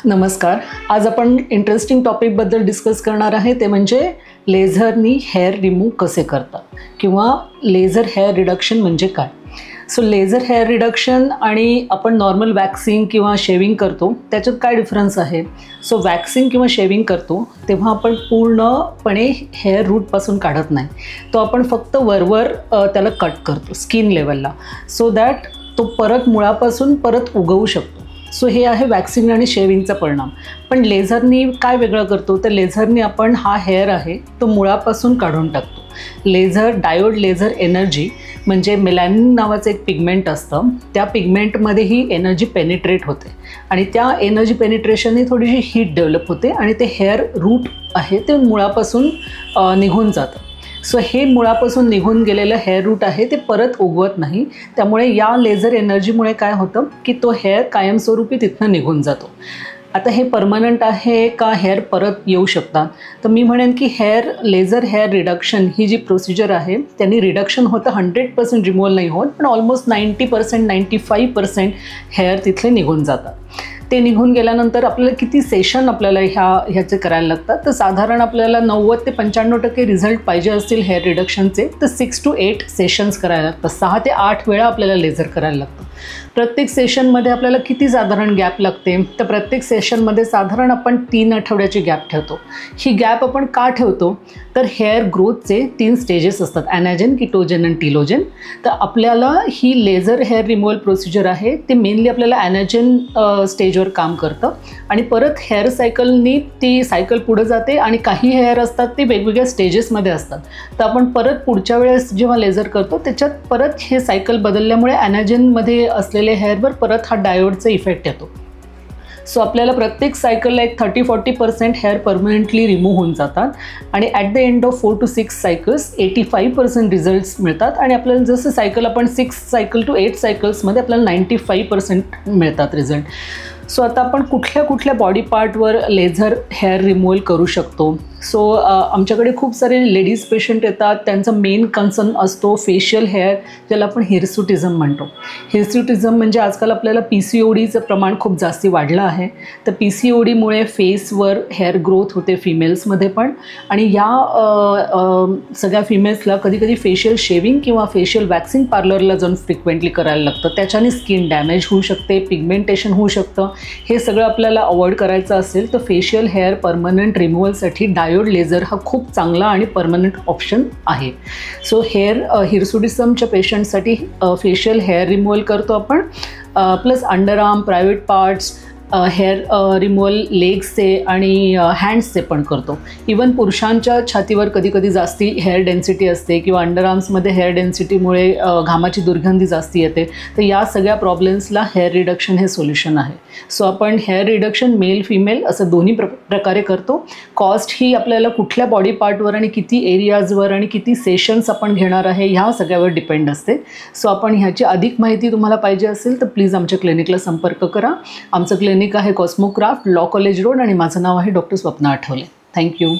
नमस्कार. आज आपण इंटरेस्टिंग टॉपिकबद्दल डिस्कस करणार आहे, ते म्हणजे लेझरनी हेअर रिमूव्ह कसे करतात किंवा लेझर हेअर रिडक्शन म्हणजे काय. सो लेझर हेअर रिडक्शन आणि आपण नॉर्मल वॅक्सिंग किंवा शेविंग करतो त्याच्यात काय डिफरन्स आहे. सो वॅक्सिंग किंवा शेविंग करतो तेव्हा आपण पूर्णपणे हेअर रूटपासून काढत नाही, तो आपण फक्त वरवर त्याला कट करतो स्किन लेवलला, सो दॅट तो परत मुळापासून परत उगवू शकतो. सो हे आहे वॅक्सिंग आणि शेविंगचा परिणाम. पण लेझरनी काय वेगळं करतो, तर लेझरनी आपण हा हेअर आहे तो मुळापासून काढून टाकतो. लेझर डायोड लेझर एनर्जी म्हणजे मेलॅनिन नावाचं एक पिगमेंट असतं, त्या पिगमेंटमध्ये ही एनर्जी पेनिट्रेट होते आणि त्या एनर्जी पेनिट्रेशनने थोडीशी हीट डेव्हलप होते आणि ते हेअर रूट आहे ते मुळापासून निघून जातं. सो हे मुळापासून निघून गेलेलं हेअर रूट आहे ते परत उगवत नाही. त्यामुळे या लेझर एनर्जीमुळे काय होतं की तो हेअर कायमस्वरूपी तिथनं निघून जातो. आता हे परमनंट आहे का, हेअर परत येऊ शकतात, तर मी म्हणेन की लेझर हेअर रिडक्शन ही जी प्रोसिजर आहे त्यांनी रिडक्शन होतं, 100% रिमूव्हल नाही होत, पण ऑलमोस्ट 90% 95% हेअर तिथले निघून जातात. ते निघून गेल्यानंतर आपल्याला किती सेशन आपल्याला ह्याचे करायला लागतात, तर साधारण आपल्याला 90 ते 95% रिझल्ट पाहिजे असतील हेअर रिडक्शनचे तर 6 to 8 सेशन्स करायला लागतात. 6 ते 8 वेळा आपल्याला लेझर करायला लागतं. प्रत्येक सेशनमध्ये आपल्याला किती साधारण गॅप लागते, तर प्रत्येक सेशनमध्ये साधारण आपण 3 आठवड्याची गॅप ठेवतो. ही गॅप आपण का ठेवतो, तर हेअर ग्रोथचे 3 स्टेजेस असतात, ॲनाजेन, किटोजेन आणि टिलोजेन. तर आपल्याला ही लेझर हेअर रिमूव्हल प्रोसिजर आहे ते मेनली आपल्याला ॲनाजेन स्टेजवर काम करतं आणि परत हेअर सायकलनी ती सायकल पुढे जाते आणि काही हेअर असतात ते वेगवेगळ्या स्टेजेसमध्ये असतात. तर आपण परत पुढच्या वेळेस जेव्हा लेझर करतो त्याच्यात परत हे सायकल बदलल्यामुळे ॲनाजेनमध्ये असलेले हेअरवर परत हा डायोडचा इफेक्ट येतो. सो आपल्याला प्रत्येक सायकलला एक 30-40% हेअर परमनंटली रिमूव्ह होऊन जातात आणि at the end of 4 to 6 cycles 85% results मिळतात आणि आपल्याला जसं सायकल आपण 6 सायकल to 8 सायकल्समध्ये आपल्याला 95% मिळतात रिझल्ट. सो आता आपण कुठल्या कुठल्या बॉडी पार्टवर लेझर हेअर रिमूव्हल करू शकतो. सो आमच्याकडे खूप सारे लेडीज पेशंट येतात, त्यांचा मेन कन्सर्न असतो फेशियल हेअर, ज्याला आपण हिरसुटिझम म्हणतो. हिरसुटिझम म्हणजे आजकाल आपल्याला PCODचं प्रमाण खूप जास्ती वाढलं आहे. तर PCODमुळे फेसवर हेअर ग्रोथ होते फिमेल्समध्ये पण, आणि या सगळ्या फिमेल्सला कधीकधी फेशियल शेविंग किंवा फेशियल वॅक्सिंग पार्लरला जाऊन फ्रिक्वेंटली करायला लागतं. त्याच्याने स्किन डॅमेज होऊ शकते, पिगमेंटेशन होऊ शकतं. हे सगळं आपल्याला अवॉइड करायचं असेल तर फेशियल हेअर परमनंट रिमूव्हलसाठी डायोड लेझर हा खूप चांगला आणि परमनंट ऑप्शन आहे. सो हिरसुटिझमच्या पेशंटसाठी फेशियल हेअर रिमूव्हल करतो आपण, plus underarm, private parts hair removal लेग्सचे आणि हँड्सचे पण करतो. इवन पुरुषांच्या छातीवर कधीकधी जास्ती हेअर डेन्सिटी असते किंवा अंडरआर्म्समध्ये हेअर डेन्सिटीमुळे घामाची दुर्गंधी जास्ती येते, तर या सगळ्या प्रॉब्लेम्सला हेअर रिडक्शन हे सोल्युशन आहे. सो आपण हेअर रिडक्शन मेल फिमेल असं दोन्ही प्रकारे करतो. कॉस्ट ही आपल्याला कुठल्या बॉडी पार्टवर आणि किती एरियाजवर आणि किती सेशन्स आपण घेणार आहे ह्या सगळ्यावर डिपेंड असते. सो आपण ह्याची अधिक माहिती तुम्हाला पाहिजे असेल तर प्लीज आमच्या क्लिनिकला संपर्क करा. आमचं क्लिनिक आहे कॉस्मोक्राफ्ट, लॉ कॉलेज रोड, आणि माझं नाव आहे डॉक्टर स्वप्ना आठवले. थँक्यू.